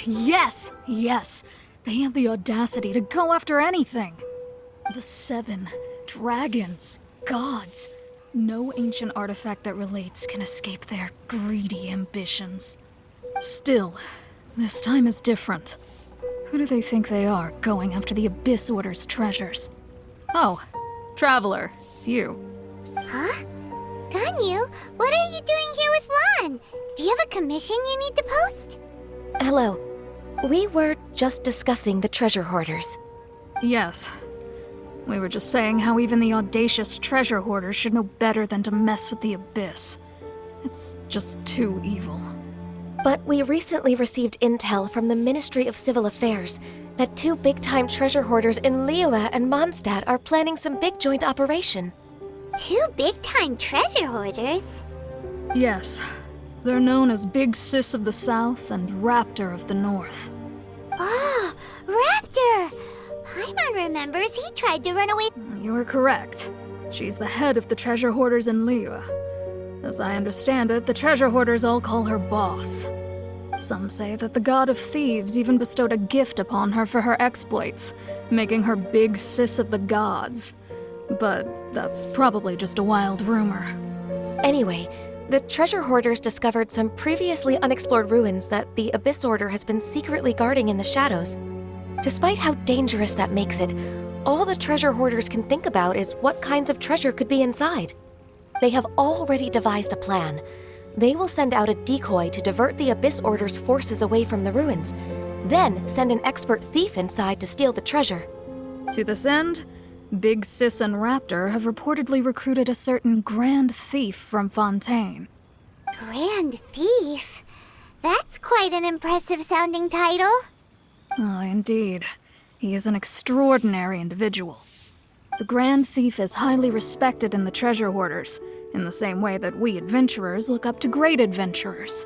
Yes! Yes! They have the audacity to go after anything! The 7 dragons, gods. No ancient artifact that relates can escape their greedy ambitions. Still, this time is different. Who do they think they are, going after the Abyss Order's treasures? Oh, Traveler, it's you. Huh? Ganyu, what are you doing here with Lan? Do you have a commission you need to post? Hello. We were just discussing the treasure hoarders. Yes. We were just saying how even the audacious treasure hoarders should know better than to mess with the Abyss. It's just too evil. But we recently received intel from the Ministry of Civil Affairs that 2 big-time treasure hoarders in Liyue and Mondstadt are planning some big joint operation. 2 big-time treasure hoarders? Yes. They're known as Big Sis of the South and Raptor of the North. Oh, Raptor! Paimon remembers he tried to run away. You are correct. She's the head of the treasure hoarders in Liyue. As I understand it, the treasure hoarders all call her boss. Some say that the god of thieves even bestowed a gift upon her for her exploits, making her Big Sis of the gods. But that's probably just a wild rumor. Anyway, the treasure hoarders discovered some previously unexplored ruins that the Abyss Order has been secretly guarding in the shadows. Despite how dangerous that makes it, all the treasure hoarders can think about is what kinds of treasure could be inside. They have already devised a plan. They will send out a decoy to divert the Abyss Order's forces away from the ruins, then send an expert thief inside to steal the treasure. To this end, Big Sis and Raptor have reportedly recruited a certain Grand Thief from Fontaine. Grand Thief? That's quite an impressive sounding title. Oh, indeed. He is an extraordinary individual. The Grand Thief is highly respected in the treasure hoarders, in the same way that we adventurers look up to great adventurers.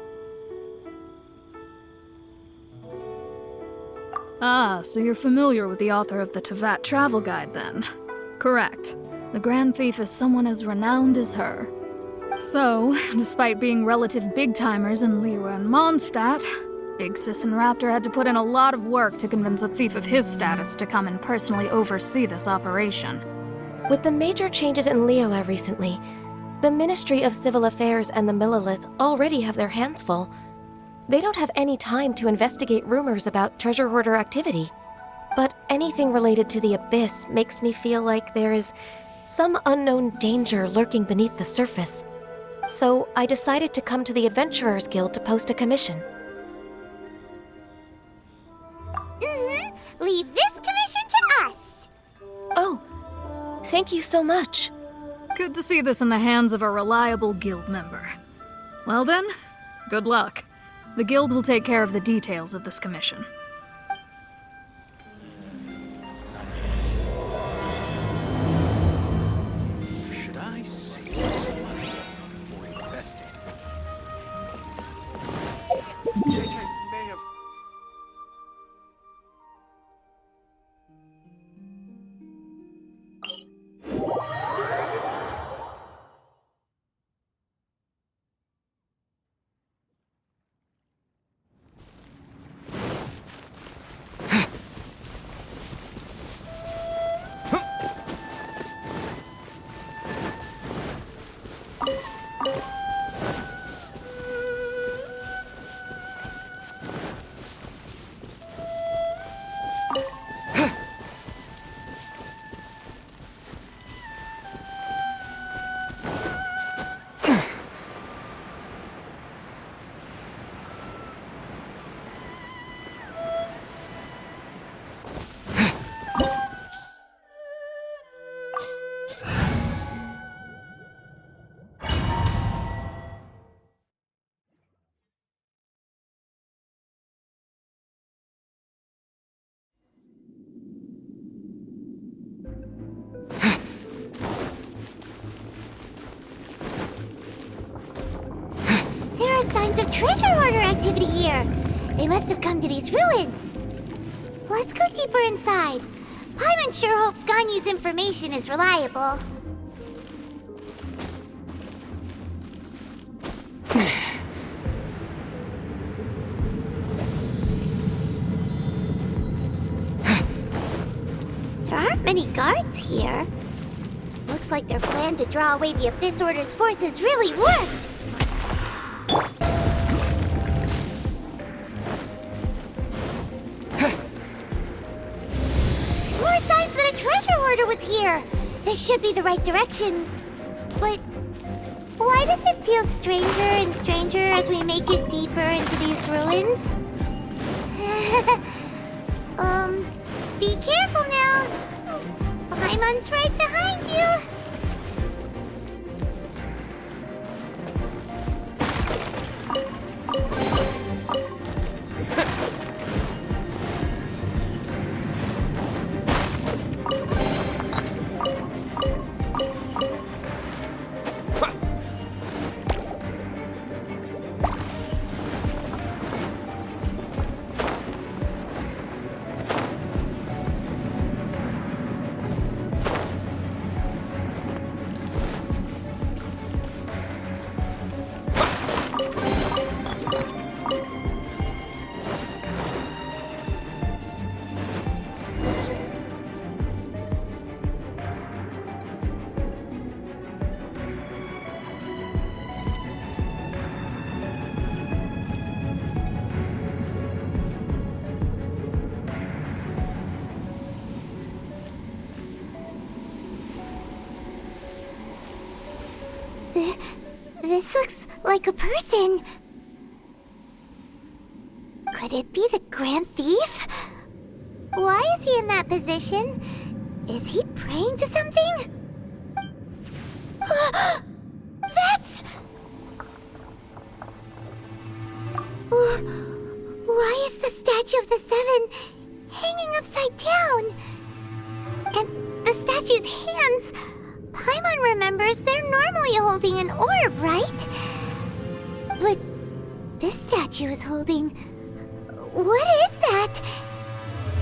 Ah, so you're familiar with the author of the Tevat travel guide, then? Correct. The Grand Thief is someone as renowned as her. So, despite being relative big-timers in Liyue and Mondstadt, Big Sis and Raptor had to put in a lot of work to convince a thief of his status to come and personally oversee this operation. With the major changes in Liyue recently, the Ministry of Civil Affairs and the Millelith already have their hands full. They don't have any time to investigate rumors about treasure hoarder activity. But anything related to the Abyss makes me feel like there is some unknown danger lurking beneath the surface. So I decided to come to the Adventurers Guild to post a commission. Leave this commission to us. Oh, thank you so much. Good to see this in the hands of a reliable guild member. Well then, good luck. The guild will take care of the details of this commission. Should I save money or invest it? I think I may have... There are signs of treasure hoarder activity here. They must have come to these ruins. Let's go deeper inside. Paimon sure hopes Ganyu's information is reliable. many guards here. Looks like their plan to draw away the Abyss Order's forces really worked. More signs that a treasure hoarder was here. This should be the right direction. But why does it feel stranger and stranger as we make it deeper into these ruins? Be careful now. Paimon's right behind you. This looks like a person. Could it be the Grand Thief? Why is he in that position? Is he praying to something? That's... Why is the statue of the Seven hanging upside down? And the statue's hands... Paimon remembers they're normally holding an orb, right? But this statue is holding... What is that?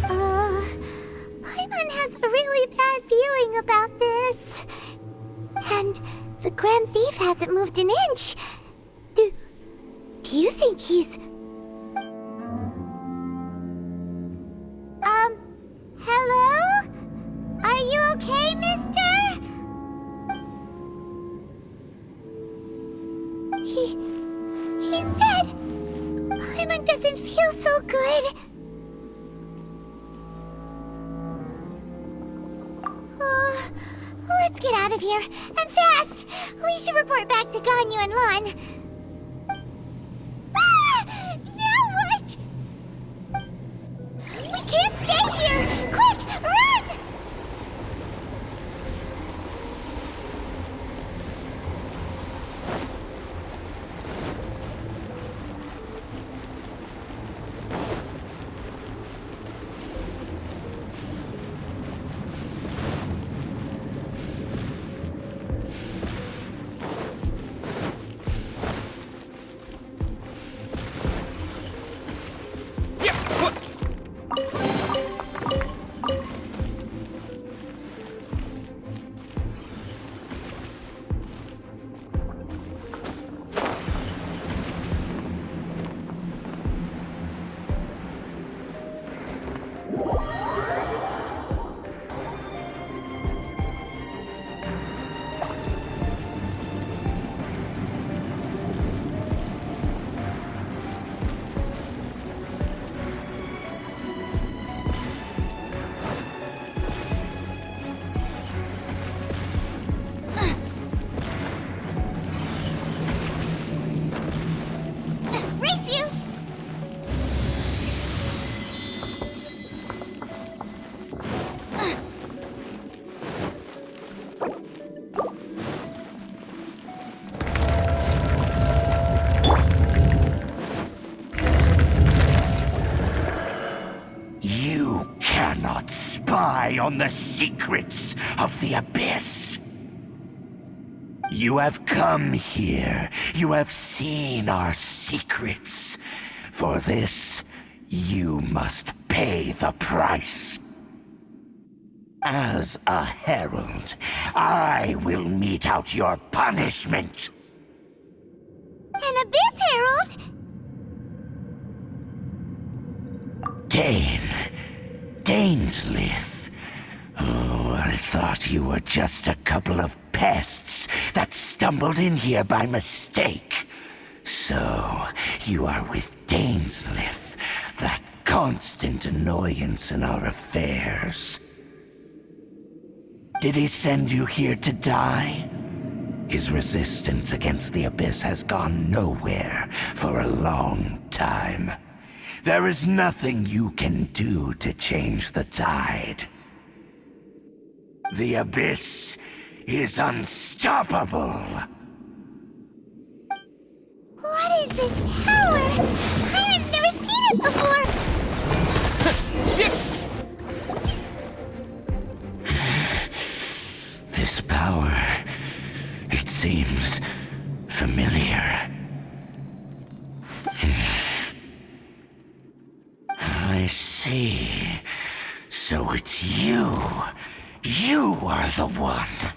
Paimon has a really bad feeling about this. And the Grand Thief hasn't moved an inch. Do you think he's... Hello? Are you okay, mister? He's dead. Paimon doesn't feel so good. Let's get out of here, and fast! We should report back to Ganyu and Lan. Ah! Now what? We can't stay here! Quick, run! On the secrets of the Abyss. You have come here. You have seen our secrets. For this, you must pay the price. As a herald, I will mete out your punishment. An Abyss Herald? Dane. Daneslith. Oh, thought you were just a couple of pests that stumbled in here by mistake. So, you are with Dainsleif, that constant annoyance in our affairs. Did he send you here to die? His resistance against the Abyss has gone nowhere for a long time. There is nothing you can do to change the tide. The Abyss is unstoppable. What is this power? Pirate's never seen it before! This power, it seems familiar. I see. So it's you. You are the one.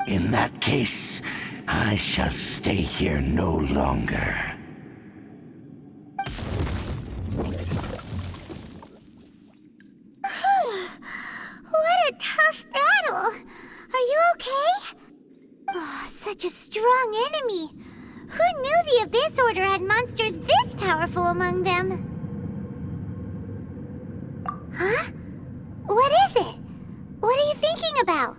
In that case, I shall stay here no longer. What a tough battle! Are you okay? Oh, such a strong enemy. Who knew the Abyss Order had monsters this powerful among them? Huh? What is it? What are you thinking about?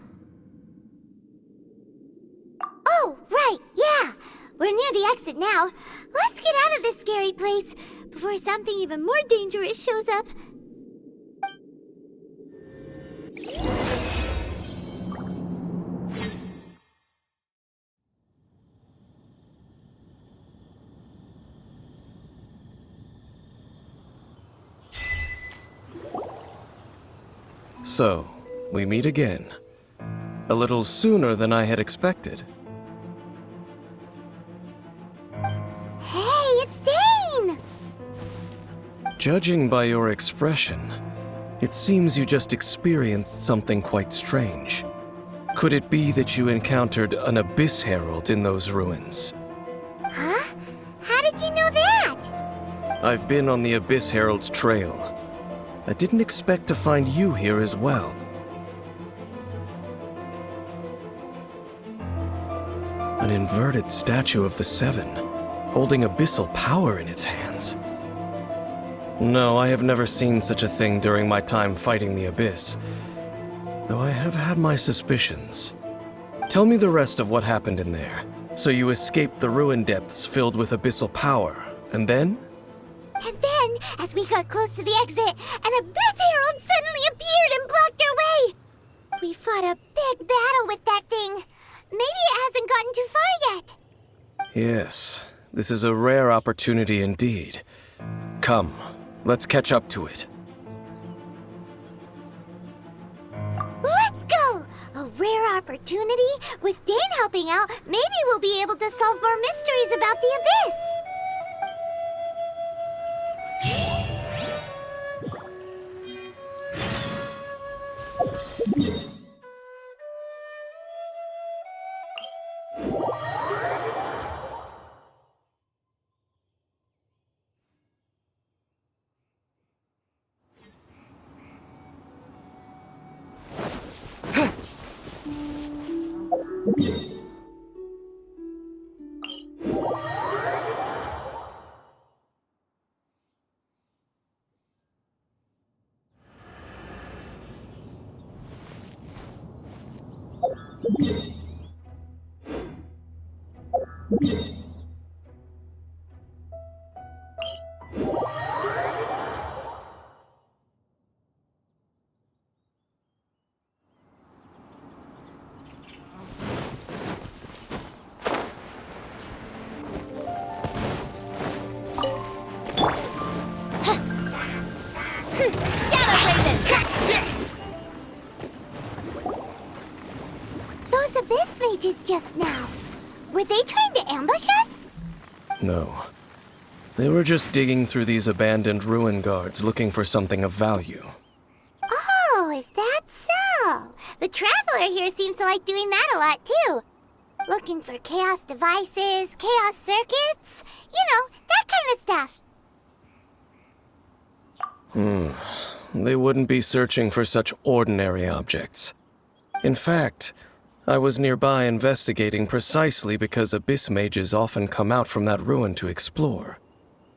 Oh, right, yeah! We're near the exit now. Let's get out of this scary place before something even more dangerous shows up. So, we meet again. A little sooner than I had expected. Hey, it's Dane! Judging by your expression, it seems you just experienced something quite strange. Could it be that you encountered an Abyss Herald in those ruins? Huh? How did you know that? I've been on the Abyss Herald's trail. I didn't expect to find you here as well. An inverted statue of the Seven, holding abyssal power in its hands. No, I have never seen such a thing during my time fighting the Abyss, though I have had my suspicions. Tell me the rest of what happened in there. So you escaped the ruin depths filled with abyssal power, and then? And then, as we got close to the exit, an Abyss Herald suddenly appeared and blocked our way! We fought a big battle with that thing. Maybe it hasn't gotten too far yet. Yes, this is a rare opportunity indeed. Come, let's catch up to it. Let's go! A rare opportunity? With Dane helping out, maybe we'll be able to solve more mysteries about the Abyss! Those Abyss mages just now. Were they trying to ambush us? No. They were just digging through these abandoned ruin guards looking for something of value. Oh, is that so? The Traveler here seems to like doing that a lot, too. Looking for chaos devices, chaos circuits, you know, that kind of stuff. they wouldn't be searching for such ordinary objects. In fact, I was nearby investigating precisely because abyss mages often come out from that ruin to explore.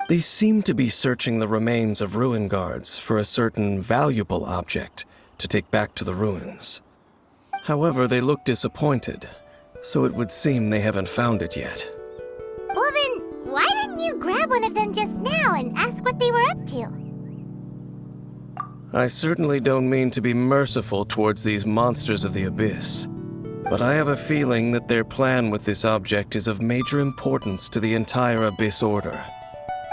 They seem to be searching the remains of ruin guards for a certain valuable object to take back to the ruins. However, they look disappointed, so it would seem they haven't found it yet. Well then, why didn't you grab one of them just now and ask what they were up to? I certainly don't mean to be merciful towards these monsters of the abyss, but I have a feeling that their plan with this object is of major importance to the entire Abyss Order.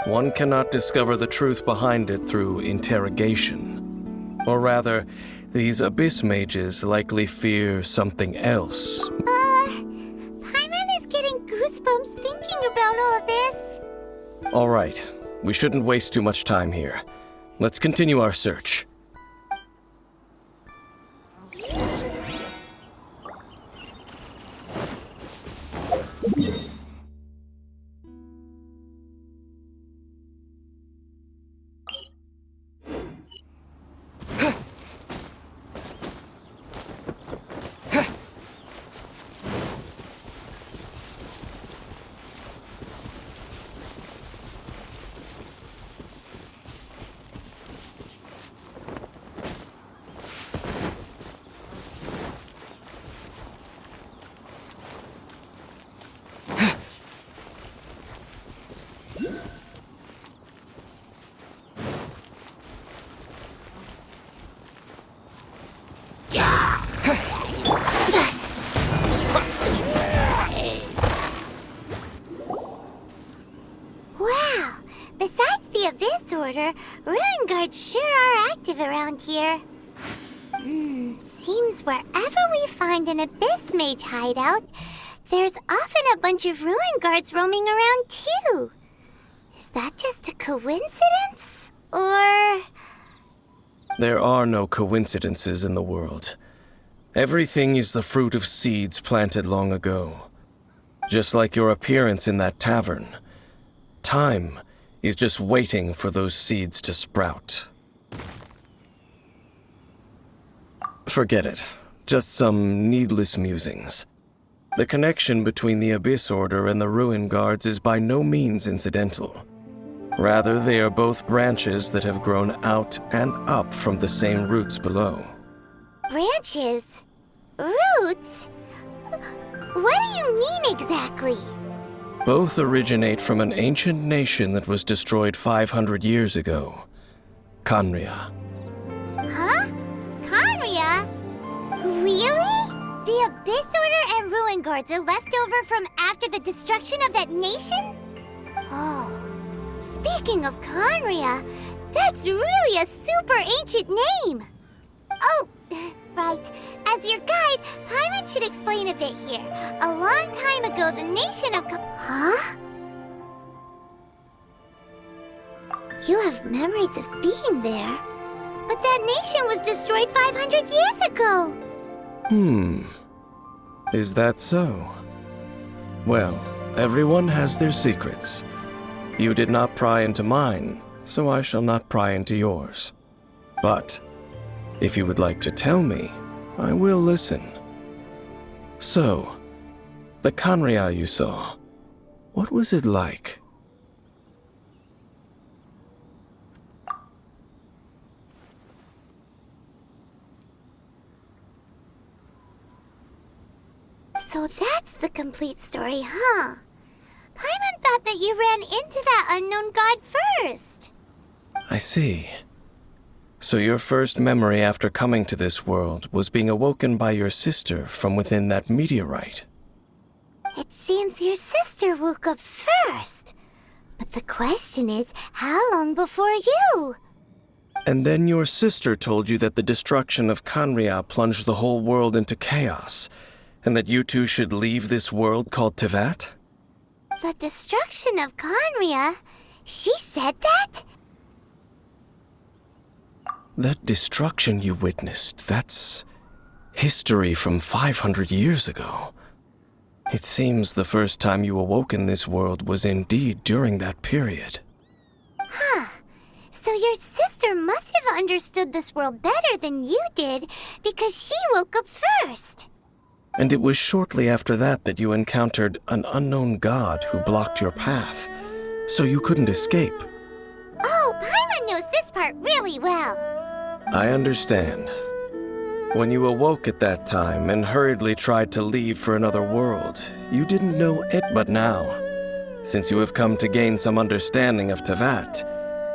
One cannot discover the truth behind it through interrogation. Or rather, these Abyss mages likely fear something else. Paimon is getting goosebumps thinking about all this. All right, we shouldn't waste too much time here. Let's continue our search. Wow! Besides the Abyss Order, ruin guards sure are active around here. Seems wherever we find an Abyss Mage hideout, there's often a bunch of ruin guards roaming around too. Is that just a coincidence? Or... There are no coincidences in the world. Everything is the fruit of seeds planted long ago. Just like your appearance in that tavern. Time is just waiting for those seeds to sprout. Forget it. Just some needless musings. The connection between the Abyss Order and the Ruin Guards is by no means incidental. Rather, they are both branches that have grown out and up from the same roots below. branches? Roots? What do you mean exactly? Both originate from an ancient nation that was destroyed 500 years ago. Khaenri'ah. Huh? Khaenri'ah? Really? The Abyss Order and Ruin Guards are left over from after the destruction of that nation? Oh. Speaking of Khaenri'ah, that's really a super ancient name. Oh, right. As your guide, Paimon should explain a bit here. A long time ago, the nation of Huh? You have memories of being there. But that nation was destroyed 500 years ago. Is that so? Well, everyone has their secrets. You did not pry into mine, so I shall not pry into yours. But, if you would like to tell me, I will listen. So, the Khaenri'ah you saw, what was it like? So that's the complete story, huh? Paimon thought that you ran into that unknown god first. I see. So your first memory after coming to this world was being awoken by your sister from within that meteorite. It seems your sister woke up first. But the question is, how long before you? And then your sister told you that the destruction of Khaenri'ah plunged the whole world into chaos, and that you two should leave this world called Teyvat? The destruction of Khaenri'ah? She said that? That destruction you witnessed, that's history from 500 years ago. It seems the first time you awoke in this world was indeed during that period. Huh. So your sister must have understood this world better than you did, because she woke up first. And it was shortly after that that you encountered an unknown god who blocked your path, so you couldn't escape. Oh, Paimon knows this part really well. I understand. When you awoke at that time and hurriedly tried to leave for another world, you didn't know it, but now, since you have come to gain some understanding of Teyvat,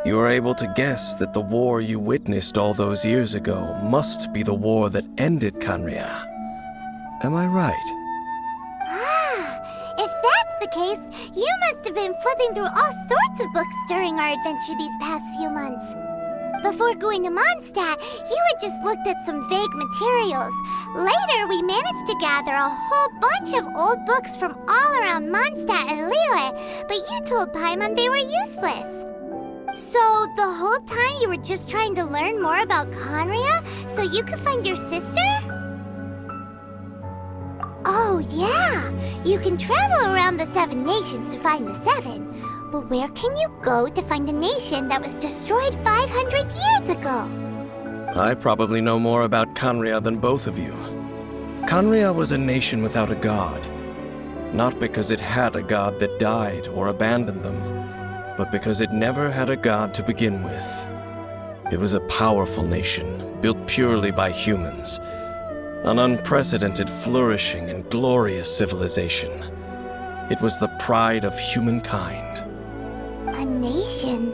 you are able to guess that the war you witnessed all those years ago must be the war that ended Khaenri'ah. Am I right? Ah, if that's the case, you must have been flipping through all sorts of books during our adventure these past few months. Before going to Mondstadt, you had just looked at some vague materials. Later, we managed to gather a whole bunch of old books from all around Mondstadt and Liyue, but you told Paimon they were useless. So, the whole time you were just trying to learn more about Khaenri'ah so you could find your sister? Oh, yeah! You can travel around the 7 nations to find the 7. But where can you go to find a nation that was destroyed 500 years ago? I probably know more about Khaenri'ah than both of you. Khaenri'ah was a nation without a god. Not because it had a god that died or abandoned them, but because it never had a god to begin with. It was a powerful nation, built purely by humans. An unprecedented, flourishing, and glorious civilization. It was the pride of humankind. A nation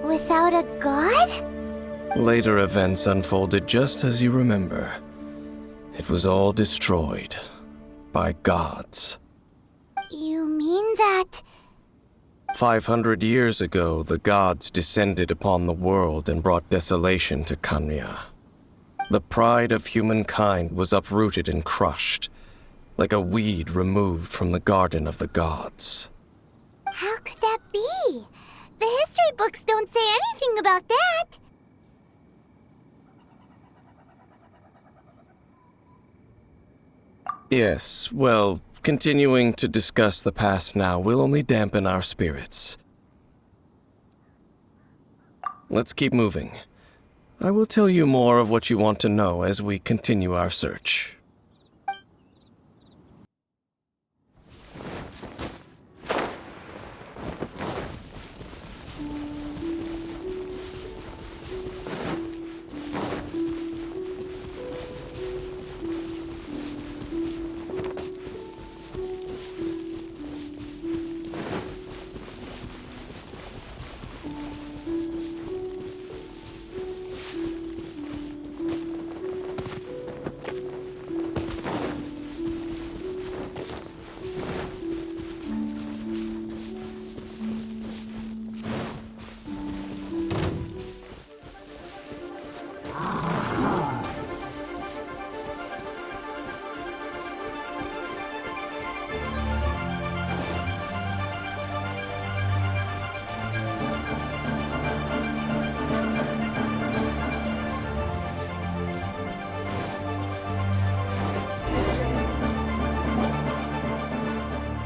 without a god? Later events unfolded just as you remember. It was all destroyed by gods. You mean that... 500 years ago, the gods descended upon the world and brought desolation to Khaenri'ah. The pride of humankind was uprooted and crushed, like a weed removed from the garden of the gods. How could that be? The history books don't say anything about that. Yes, well, continuing to discuss the past now will only dampen our spirits. Let's keep moving. I will tell you more of what you want to know as we continue our search.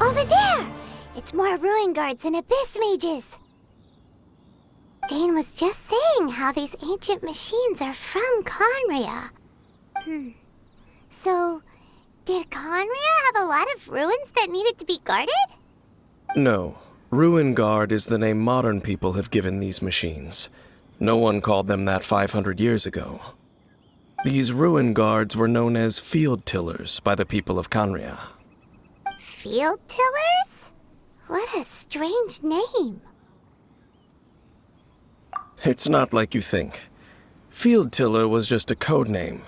Over there! It's more ruin guards and abyss mages. Dane was just saying how these ancient machines are from Khaenri'ah. So, did Khaenri'ah have a lot of ruins that needed to be guarded? No. Ruin Guard is the name modern people have given these machines. No one called them that 500 years ago. These ruin guards were known as field tillers by the people of Khaenri'ah. Field tillers? What a strange name. It's not like you think. Field tiller was just a code name.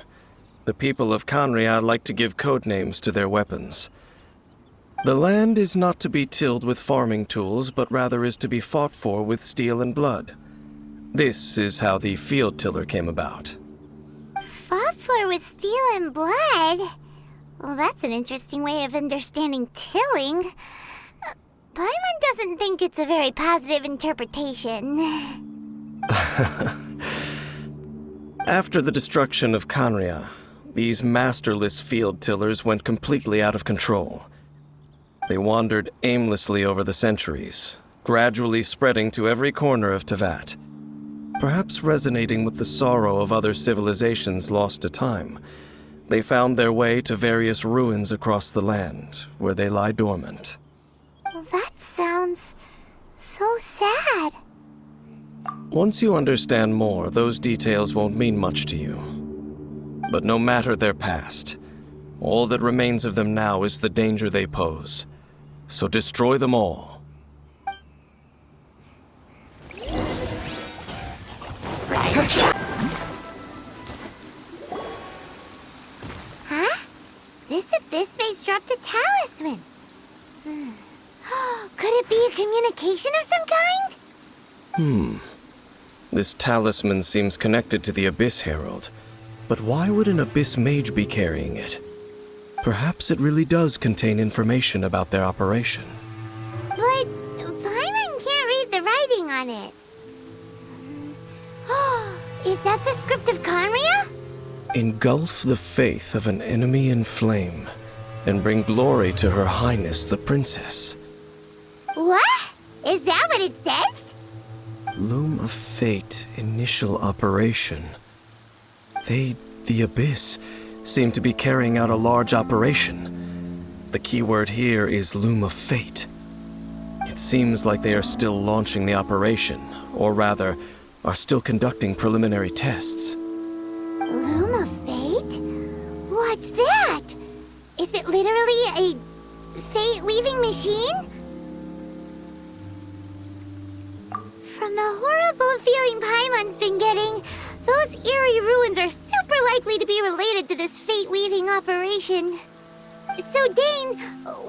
The people of Khaenri'ah like to give code names to their weapons. The land is not to be tilled with farming tools, but rather is to be fought for with steel and blood. This is how the field tiller came about. Fought for with steel and blood? Well, that's an interesting way of understanding tilling. Paimon doesn't think it's a very positive interpretation. After the destruction of Khaenri'ah, these masterless field tillers went completely out of control. They wandered aimlessly over the centuries, gradually spreading to every corner of Teyvat. Perhaps resonating with the sorrow of other civilizations lost to time, they found their way to various ruins across the land, where they lie dormant. Well, that sounds so sad. Once you understand more, those details won't mean much to you. But no matter their past, all that remains of them now is the danger they pose. So destroy them all. Huh? This abyss maze dropped a talisman. Could it be a communication of some kind? This talisman seems connected to the Abyss Herald. But why would an Abyss Mage be carrying it? Perhaps it really does contain information about their operation. But Paimon can't read the writing on it. Is that the script of Conria? Engulf the faith of an enemy in flame, and bring glory to Her Highness the Princess. What? Is that what it says? Loom of Fate, initial operation. They, the Abyss, seem to be carrying out a large operation. The keyword here is Loom of Fate. It seems like they are still launching the operation, or rather, are still conducting preliminary tests. Loom of Fate? What's that? Is it literally a fate-leaving machine? From the horrible feeling Paimon's been getting, those eerie ruins are super likely to be related to this fate-leaving operation. So, Dane,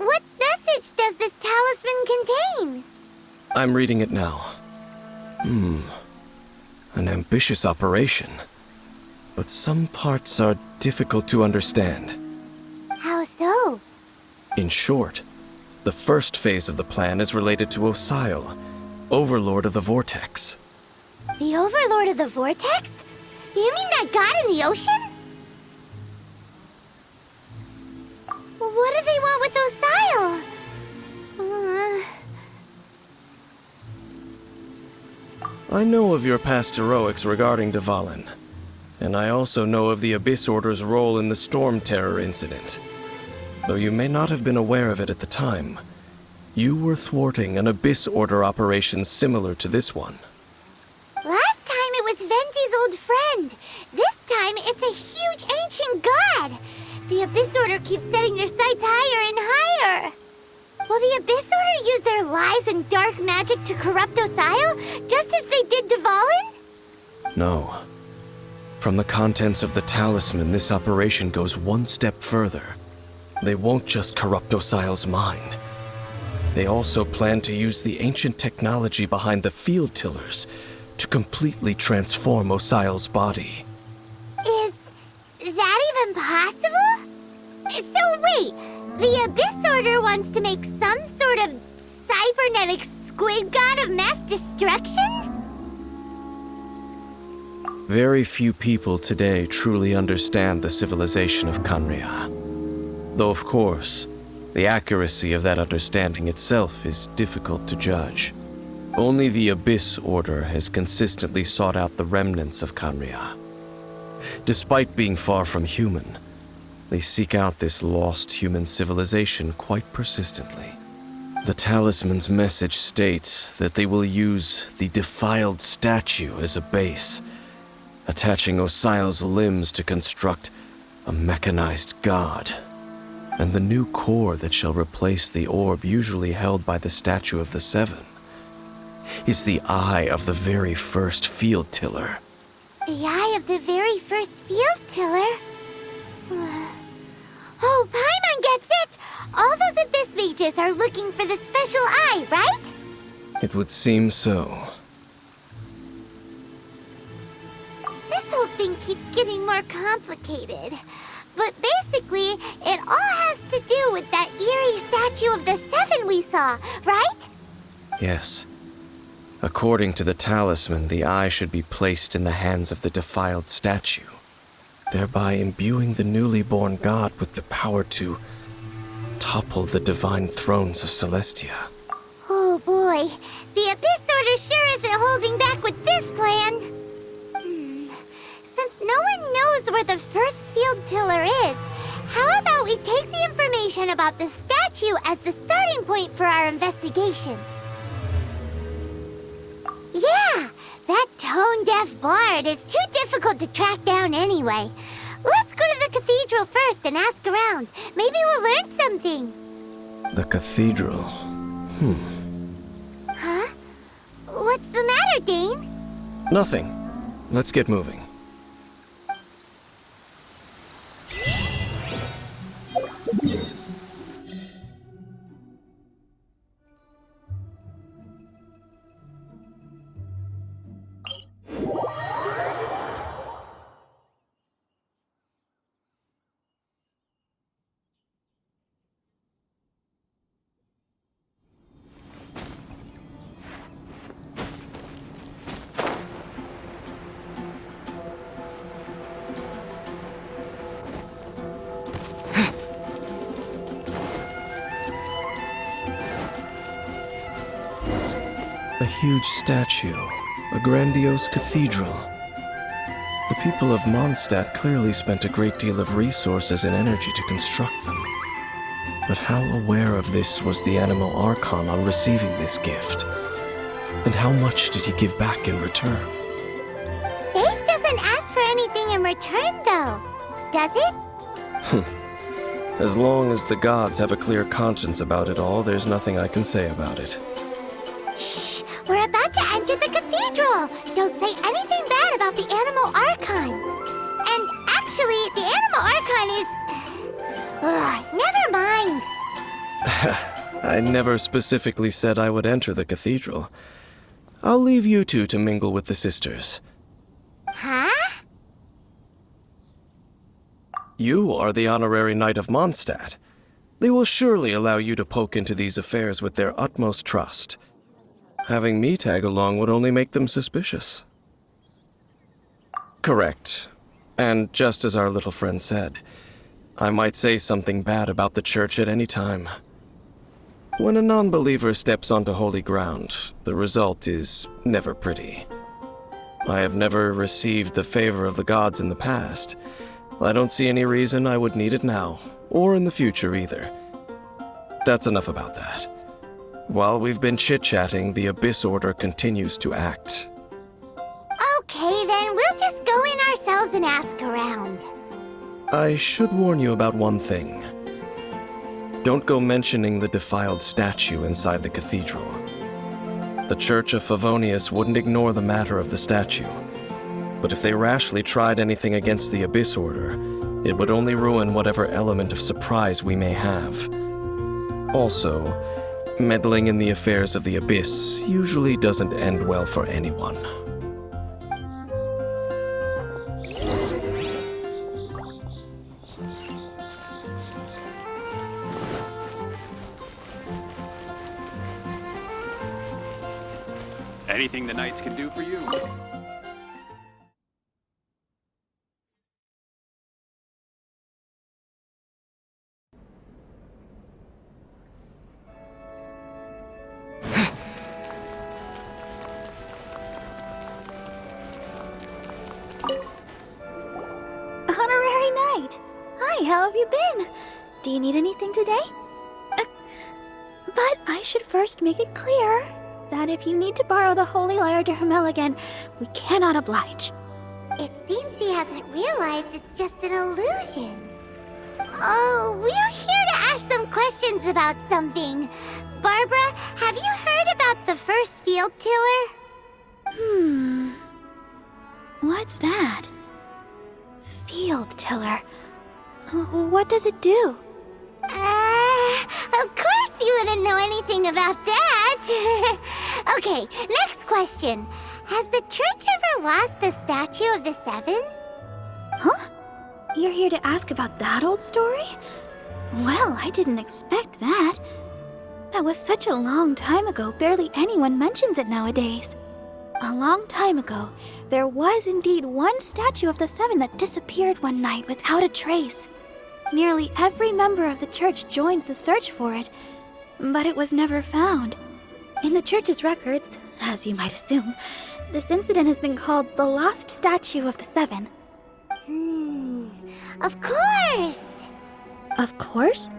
what message does this talisman contain? I'm reading it now. An ambitious operation. But some parts are difficult to understand. How so? In short, the first phase of the plan is related to Osile, Overlord of the Vortex. The Overlord of the Vortex? You mean that god in the ocean? What do they want with Osile? I know of your past heroics regarding Dvalin, and I also know of the Abyss Order's role in the Storm Terror incident. Though you may not have been aware of it at the time, you were thwarting an Abyss Order operation similar to this one. Last time it was Venti's old friend. This time it's a huge ancient god. The Abyss Order keeps setting their sights higher and higher. Will the Abyss Order use their lies and dark magic to corrupt Osile, just as they did Dvalin? No. From the contents of the talisman, this operation goes one step further. They won't just corrupt Osile's mind. They also plan to use the ancient technology behind the field tillers to completely transform Osile's body. Is that even possible? So wait, the Abyss Order wants to make some sort of cybernetic squid god of mass destruction? Very few people today truly understand the civilization of Conria. Though, of course, the accuracy of that understanding itself is difficult to judge. Only the Abyss Order has consistently sought out the remnants of Conria. Despite being far from human, they seek out this lost human civilization quite persistently. The talisman's message states that they will use the defiled statue as a base, attaching Osile's limbs to construct a mechanized god. And the new core that shall replace the orb usually held by the statue of the Seven is the eye of the very first field tiller. The eye of the very first field tiller? Oh, Paimon gets it! All those Abyss mages are looking for the special eye, right? It would seem so. This whole thing keeps getting more complicated. But basically, it all has to do with that eerie statue of the Seven we saw, right? Yes. According to the talisman, the eye should be placed in the hands of the defiled statue, thereby imbuing the newly born god with the power to topple the divine thrones of Celestia. Oh boy, the Abyss Order sure isn't holding back with this plan. information about the statue as the starting point for our investigation. Yeah, that tone-deaf bard is too difficult to track down anyway. Let's go to the cathedral first and ask around. Maybe we'll learn something. The cathedral. Huh? What's the matter, Dane? Nothing. Let's get moving. A huge statue, a grandiose cathedral. The people of Mondstadt clearly spent a great deal of resources and energy to construct them. But how aware of this was the animal Archon on receiving this gift? And how much did he give back in return? Faith doesn't ask for anything in return, though, does it? As long as the gods have a clear conscience about it all, there's nothing I can say about it. Shh! We're about to enter the cathedral! Don't say anything bad about the animal Archon! And actually, the animal Archon is... never mind! I never specifically said I would enter the cathedral. I'll leave you two to mingle with the sisters. Huh? You are the honorary knight of Mondstadt. They will surely allow you to poke into these affairs with their utmost trust. Having me tag along would only make them suspicious. Correct. And just as our little friend said, I might say something bad about the church at any time. When a non-believer steps onto holy ground, the result is never pretty. I have never received the favor of the gods in the past. I don't see any reason I would need it now, or in the future either. That's enough about that. While we've been chit-chatting, the Abyss Order continues to act. Okay, then we'll just go in ourselves and ask around. I should warn you about one thing. Don't go mentioning the defiled statue inside the cathedral. The Church of Favonius wouldn't ignore the matter of the statue. But if they rashly tried anything against the Abyss Order, it would only ruin whatever element of surprise we may have. Also, meddling in the affairs of the Abyss usually doesn't end well for anyone. Anything the knights can do for you? Honorary Knight! Hi, how have you been? Do you need anything today? But I should first make it clear that if you need to borrow the Holy Lyre to Hermel again, we cannot oblige. It seems she hasn't realized it's just an illusion. Oh, we're here to ask some questions about something. Barbara, have you heard about the first field tiller? What's that? Field tiller. What does it do? Of course you wouldn't know anything about that. Okay, next question. Has the church ever lost a statue of the Seven? Huh? You're here to ask about that old story? Well, I didn't expect that. That was such a long time ago, barely anyone mentions it nowadays. A long time ago, there was indeed one statue of the Seven that disappeared one night without a trace. Nearly every member of the church joined the search for it, but it was never found. In the church's records, as you might assume, this incident has been called the Lost Statue of the Seven. Of course! Of course?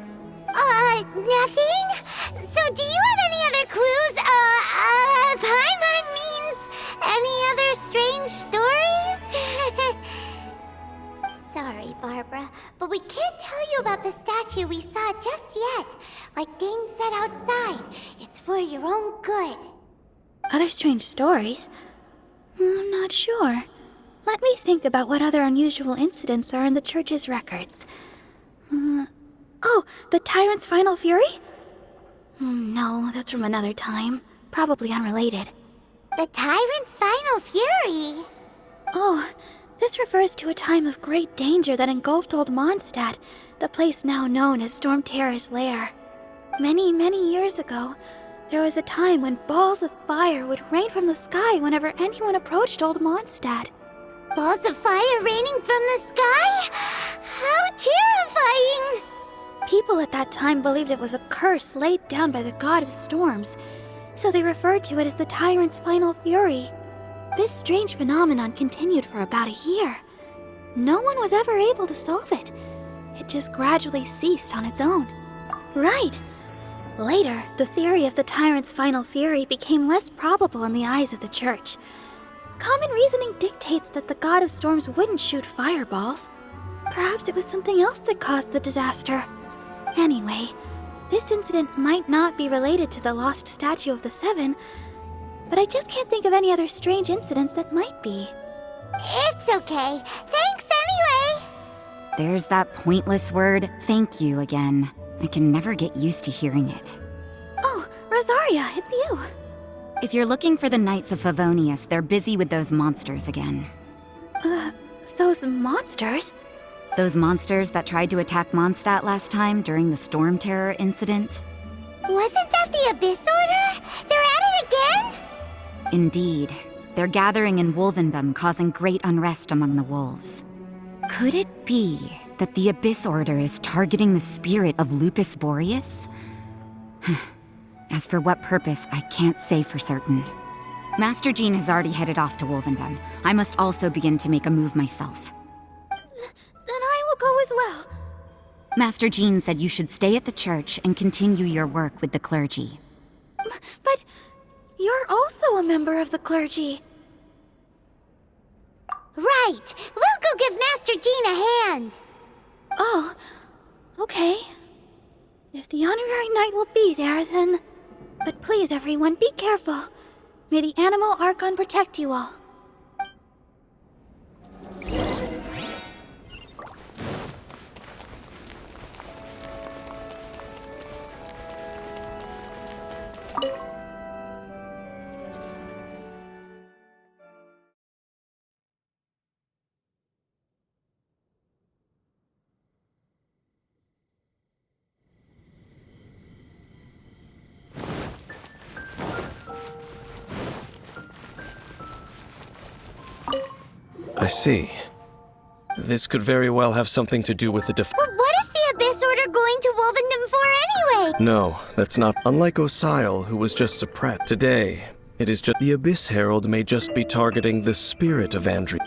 Nothing? So do you have any other clues? Paimon means any other strange stories? Sorry, Barbara, but we can't tell you about the statue we saw just yet. Like Dane said outside, it's for your own good. Other strange stories? I'm not sure. Let me think about what other unusual incidents are in the church's records. Oh, the Tyrant's Final Fury? No, that's from another time. Probably unrelated. The Tyrant's Final Fury? Oh, this refers to a time of great danger that engulfed Old Mondstadt, the place now known as Storm Terror's lair. Many, many years ago, there was a time when balls of fire would rain from the sky whenever anyone approached Old Mondstadt. Balls of fire raining from the sky? How terrifying! People at that time believed it was a curse laid down by the god of storms, so they referred to it as the Tyrant's Final Fury. This strange phenomenon continued for about a year. No one was ever able to solve it. It just gradually ceased on its own. Right! Later, the theory of the Tyrant's Final Fury became less probable in the eyes of the church. Common reasoning dictates that the god of storms wouldn't shoot fireballs. Perhaps it was something else that caused the disaster. Anyway, this incident might not be related to the lost statue of the Seven, but I just can't think of any other strange incidents that might be. It's okay. Thanks anyway! There's that pointless word, thank you, again. I can never get used to hearing it. Oh, Rosaria, it's you. If you're looking for the Knights of Favonius, they're busy with those monsters again. Those monsters? Those monsters that tried to attack Mondstadt last time during the Storm Terror incident? Wasn't that the Abyss Order? They're at it again? Indeed. They're gathering in Wolvendom, causing great unrest among the wolves. Could it be that the Abyss Order is targeting the spirit of Lupus Boreas? As for what purpose, I can't say for certain. Master Jean has already headed off to Wolvendom. I must also begin to make a move myself. Then I will go as well. Master Jean said you should stay at the church and continue your work with the clergy. But you're also a member of the clergy. Right! We'll go give Master Jean a hand! Oh, okay. If the honorary knight will be there, then... But please, everyone, be careful. May the Animal Archon protect you all. I see. This could very well have something to do with the But what is the Abyss Order going to Wolvendom for anyway? No, that's not. Unlike Osile, who was just suppressed. Today, it is just the Abyss Herald may just be targeting the spirit of Andrew.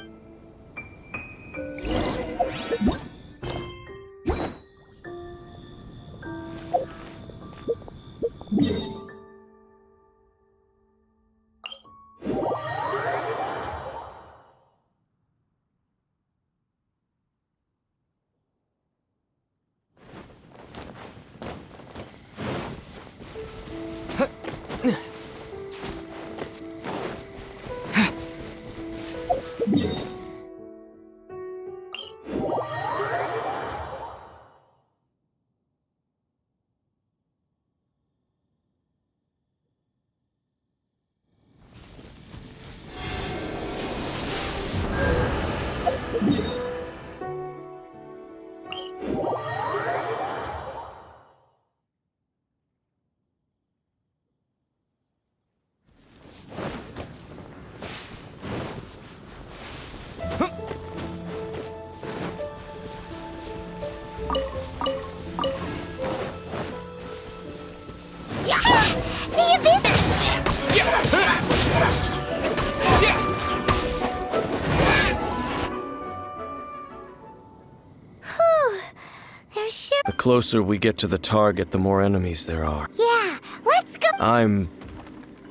closer we get to the target, the more enemies there are. Yeah, let's go. I'm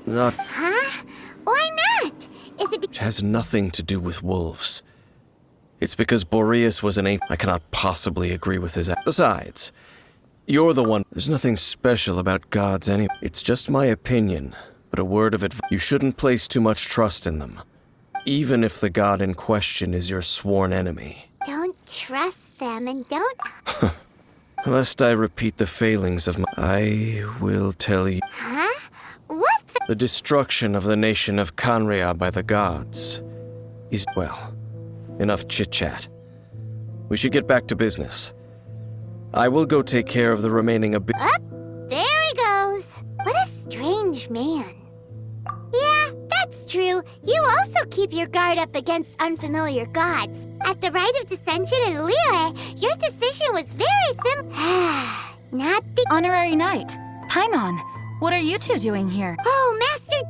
not... Huh? Why not? Is it It has nothing to do with wolves. It's because Boreas was an ancient... I cannot possibly agree with his... Besides, you're the one... There's nothing special about gods anyway. It's just my opinion, but a word of advice. You shouldn't place too much trust in them, even if the god in question is your sworn enemy. Don't trust them and don't... Lest I repeat the failings of my... I will tell you... Huh? What The destruction of the nation of Canrea by the gods is... Well, enough chit-chat. We should get back to business. I will go take care of the remaining There he goes. What a strange man. Yeah, that's true. You also keep your guard up against unfamiliar gods. At the Rite of Dissension in Liyue, your decision was very Not the... Honorary Knight, Paimon, what are you two doing here? Oh, Master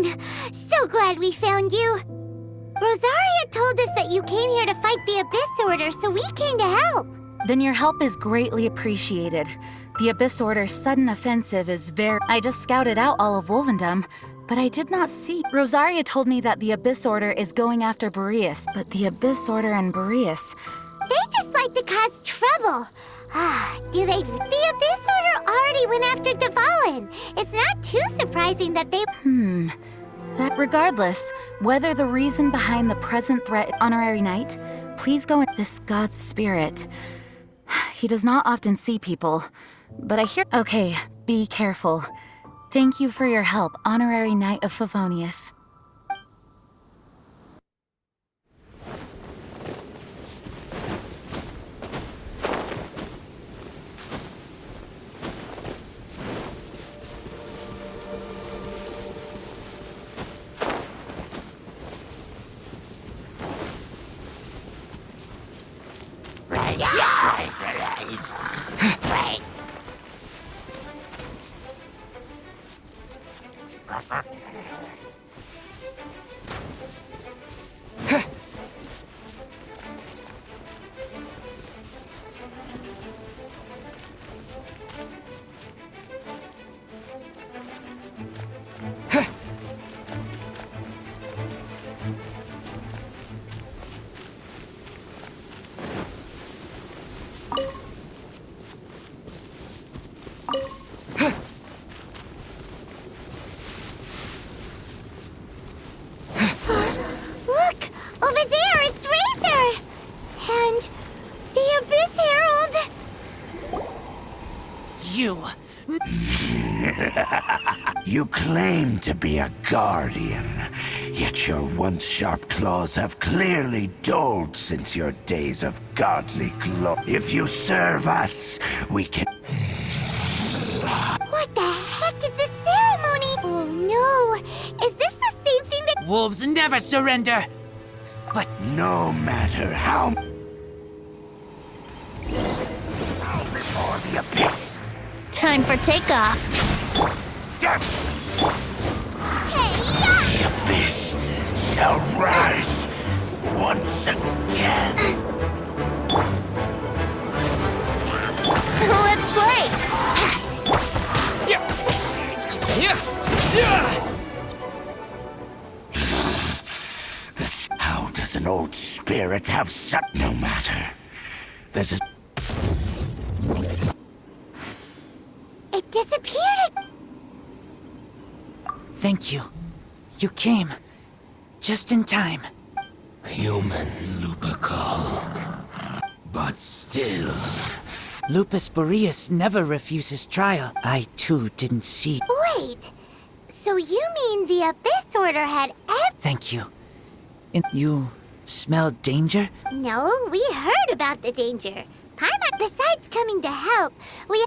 Jean! So glad we found you. Rosaria told us that you came here to fight the Abyss Order, so we came to help. Then your help is greatly appreciated. The Abyss Order's sudden offensive is I just scouted out all of Wolvendom, but I did not see... Rosaria told me that the Abyss Order is going after Boreas, but the Abyss Order and Boreas... They just like to cause trouble. Do they... The Abyss Order already went after Dvalin. It's not too surprising that they... Regardless, whether the reason behind the present threat... Honorary Knight, please go in this god's spirit. He does not often see people, but I hear... Okay, be careful. Thank you for your help, Honorary Knight of Favonius. You claim to be a guardian, yet your once sharp claws have clearly dulled since your days of godly glory. If you serve us, we can... What the heck is this ceremony? Oh no! Is this the same thing that... Wolves never surrender! But no matter how... Before the abyss! Time for takeoff! Yes! The abyss shall rise once again. Let's play! How does an old spirit have such... No matter. There's a... It disappeared! thank you. You came. Just in time. Human Lupercal. But still... Lupus Boreas never refuses trial. I too didn't see... Wait! So you mean the Abyss Order had Thank you. You smell danger? No, we heard about the danger. Paimon, besides coming to help, we...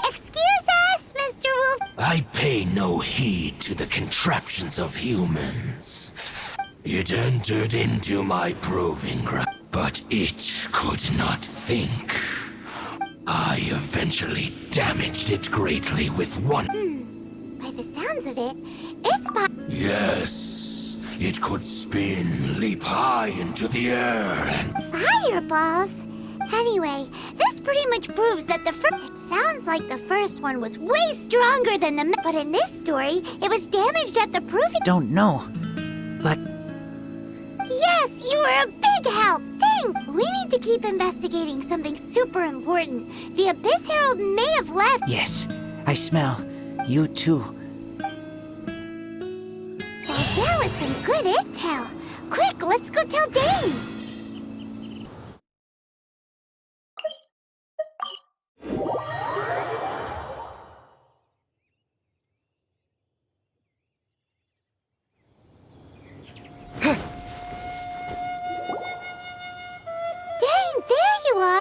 excuse us, Mr. Wolf. I pay no heed to the contraptions of humans. It entered into my proving ground, but it could not think. I eventually damaged it greatly with one... By the sounds of it, it's Yes, it could spin, leap high into the air, and... fireballs? Anyway, this pretty much proves that it sounds like the first one was way stronger than the but in this story, it was damaged at the proving. Don't know, but Yes, you were a big help. Thanks. We need to keep investigating something super important. The Abyss Herald may have left. yes, I smell you too. Well, that was some good intel. Quick, let's go tell Dane.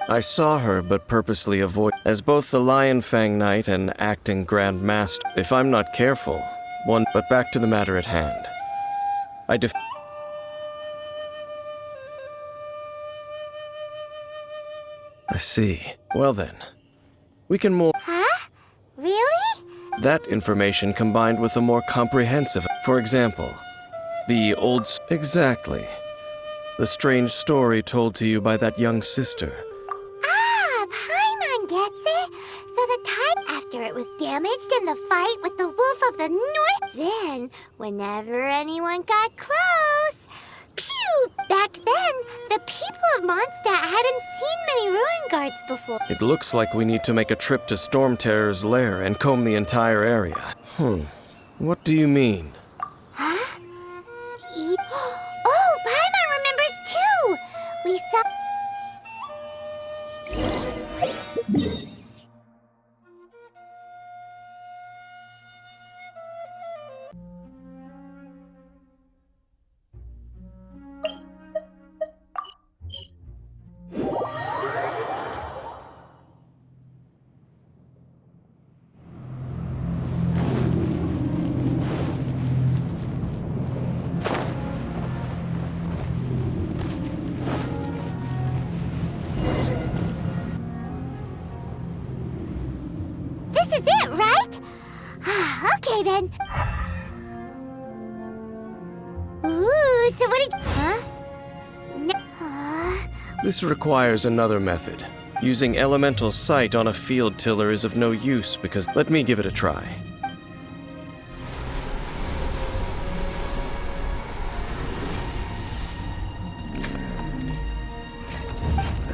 I saw her, but purposely avoid. As both the Lion Fang Knight and acting Grand Master, if I'm not careful, one. But back to the matter at hand. I see. Well then, we can more. Huh? Really? That information combined with a more comprehensive. For example, the old. Exactly. The strange story told to you by that young sister. Ah, Paimon gets it. So the time after it was damaged in the fight with the Wolf of the North, then, whenever anyone got close, pew! Back then, the people of Mondstadt hadn't seen many ruin guards before. It looks like we need to make a trip to Storm Terror's lair and comb the entire area. What do you mean? Huh? Oh, Paimon remembers too! We saw... This is it, right? Okay then. Ooh, so what did... Huh? No. This requires another method. Using elemental sight on a field tiller is of no use because... Let me give it a try.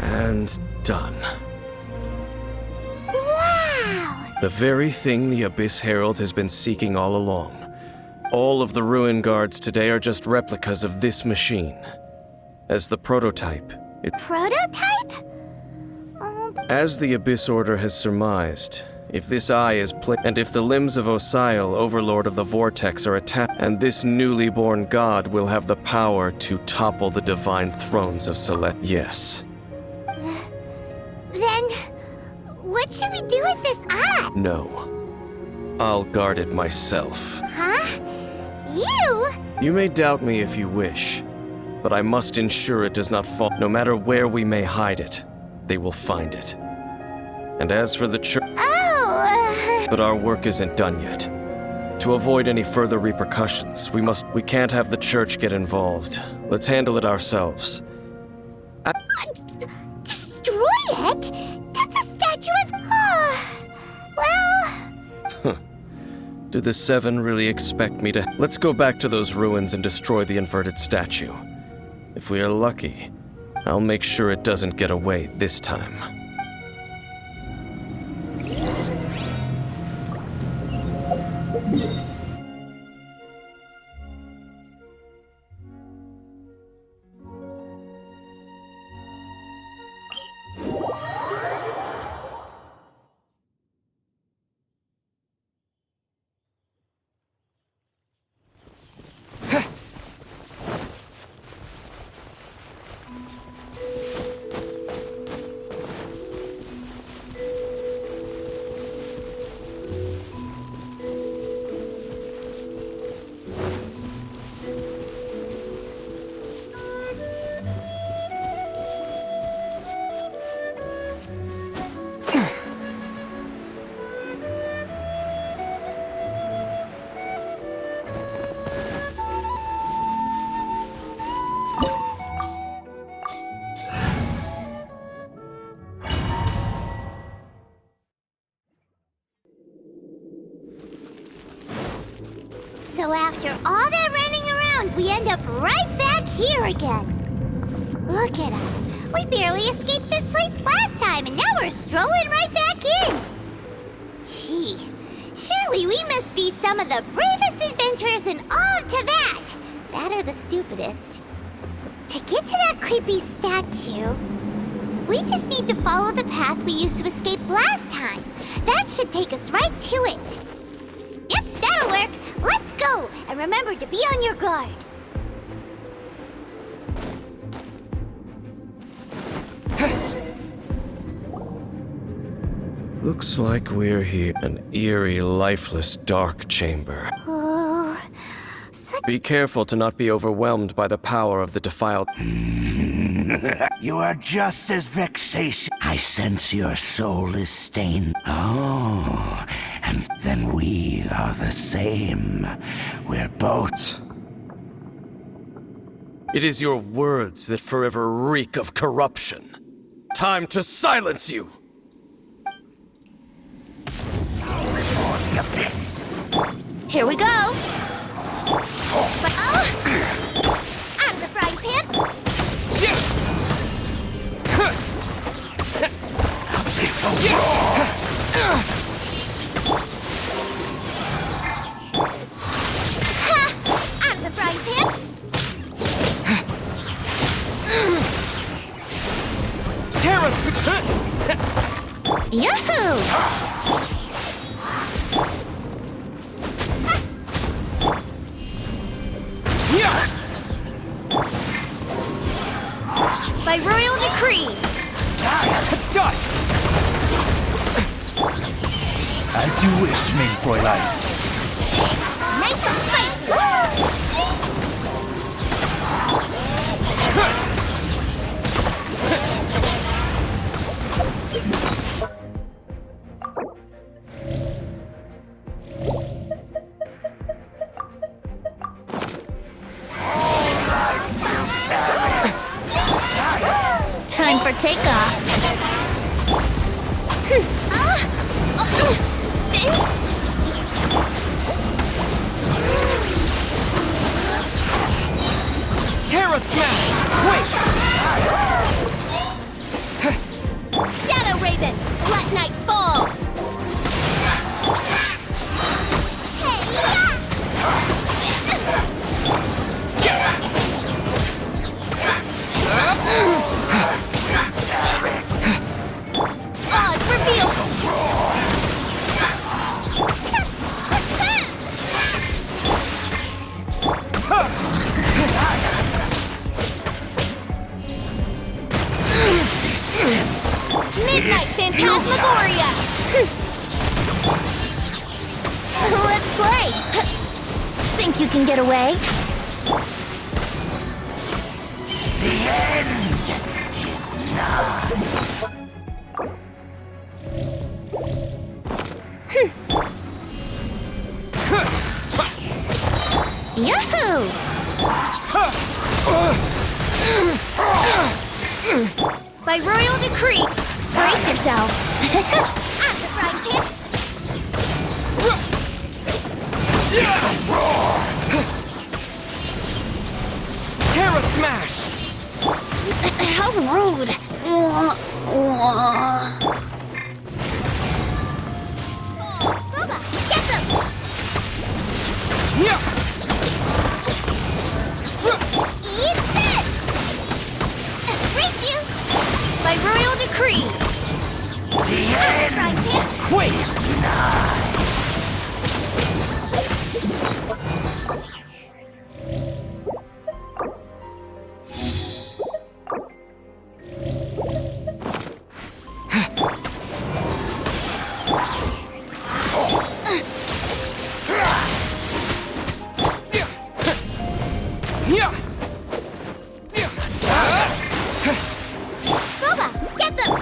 And done. Wow! The very thing the Abyss Herald has been seeking all along. All of the ruin guards today are just replicas of this machine. As the prototype, Prototype? As the Abyss Order has surmised, if this eye is and if the limbs of Osial, Overlord of the Vortex, are attacked, and this newly born god will have the power to topple the divine thrones of Celeste. Yes. Then, what should we do with this eye? No. I'll guard it myself. Huh? You? You may doubt me if you wish, but I must ensure it does not fall. No matter where we may hide it, they will find it. And as for the church... But our work isn't done yet. To avoid any further repercussions, we can't have the church get involved. Let's handle it ourselves. Destroy it? That's a statue of... well... Do the Seven really expect me to... Let's go back to those ruins and destroy the inverted statue. If we are lucky, I'll make sure it doesn't get away this time. After all that running around, we end up right back here again. Look at us. We barely escaped this place last time, and now we're strolling right back in. Gee, surely we must be some of the bravest adventurers in all of Teyvat. That or the stupidest. To get to that creepy statue, we just need to follow the path we used to escape last time. That should take us right to it. Yep, that'll work. Let's go, and remember to be on your guard. Looks like we're here. An eerie, lifeless, dark chamber. Oh, Be careful to not be overwhelmed by the power of the defiled. You are just as vexatious. I sense your soul is stained. Oh, and then we are the same. We're both. It is your words that forever reek of corruption. Time to silence you! The abyss. Here we go. out of the frying pan. Abyssal roar. Out of the frying pan. Yahoo! By royal decree. To dust! As you wish, mein Fräulein. Nice and spicy. Time for takeoff. Terra Smash! Quick! Shadow Raven, let night fall. Oz reveal. Midnight Phantasmagoria. Let's play. Think you can get away? The end is nigh. Yahoo! By royal decree. Brace yourself. At the frying pan. Terra Smash! How rude. Booba, get them. Eat this. Brace you. By royal decree. The end Frying pan. Quick! is nigh. Booba, get them.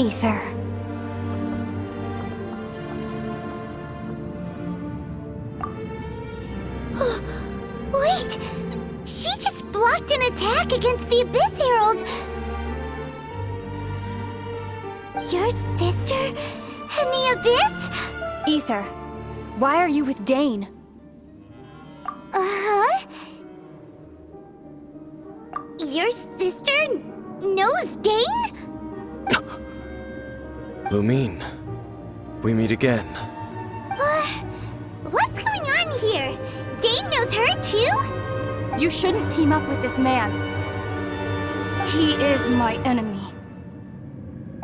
Aether. Wait! She just blocked an attack against the Abyss Herald! Your sister and the Abyss? Aether, why are you with Dane? Uh-huh? Your sister knows Dane? Lumine, we meet again. What's going on here? Dane knows her too? You shouldn't team up with this man. He is my enemy.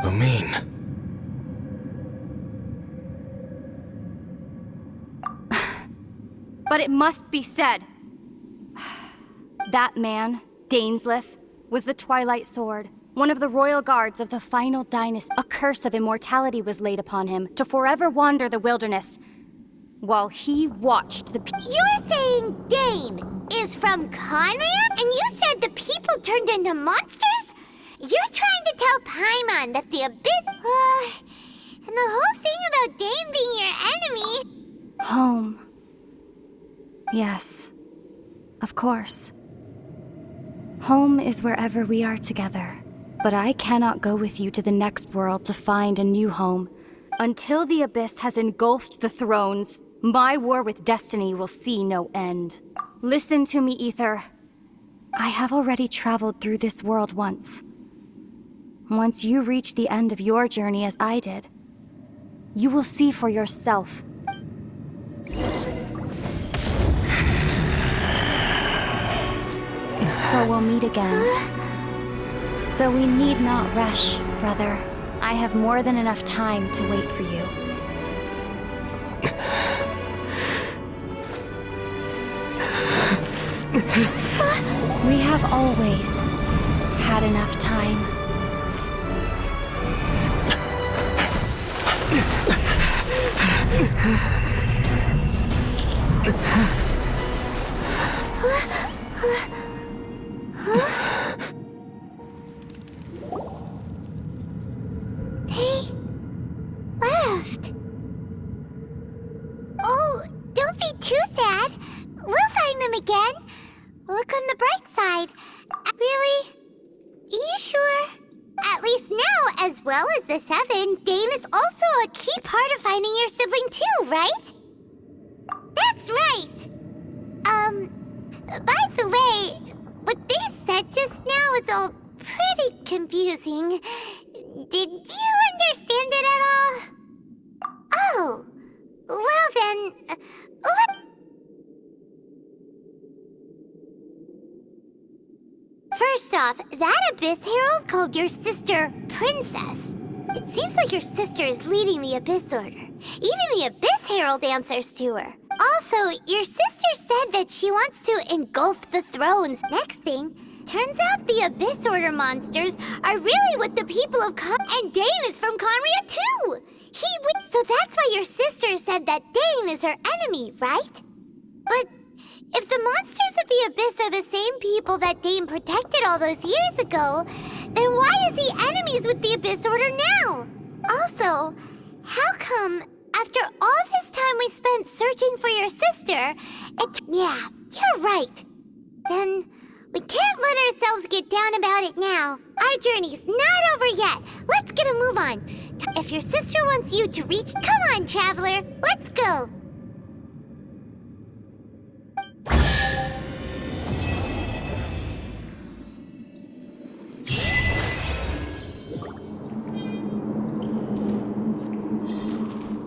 Lumine. But it must be said. That man, Dainsleif, was the Twilight Sword, one of the royal guards of the final dynasty. A curse of immortality was laid upon him to forever wander the wilderness, while he watched the You're saying Dane is from Conria? And you said the people turned into monsters? You're trying to tell Paimon that the Abyss... and the whole thing about Dane being your enemy... Home. Yes, of course. Home is wherever we are together. But I cannot go with you to the next world to find a new home. Until the Abyss has engulfed the thrones, my war with destiny will see no end. Listen to me, Aether. I have already traveled through this world once. Once you reach the end of your journey as I did, you will see for yourself. So we'll meet again. Though we need not rush, brother. I have more than enough time to wait for you. We have always had enough time. They left. Oh, don't be too sad. We'll find them again. Look on the bright side. Really? You sure? At least now, as well as the Seven, Dane is also a key part of finding your sibling too, right? That's right! By the way, what they said just now is all pretty confusing. Did you understand it at all? Oh, well then, what? First off, that Abyss Herald called your sister Princess. It seems like your sister is leading the Abyss Order. Even the Abyss Herald answers to her. Also, your sister said that she wants to engulf the thrones. Next thing, turns out the Abyss Order monsters are really what the people of and Dane is from Conria too! So that's why your sister said that Dane is her enemy, right? But if the monsters of the Abyss are the same people that Dane protected all those years ago, then why is he enemies with the Abyss Order now? Also, how come after all this time we spent searching for your sister, yeah, you're right. Then we can't let ourselves get down about it now. Our journey's not over yet. Let's get a move on. If your sister wants you to reach, come on, traveler, let's go.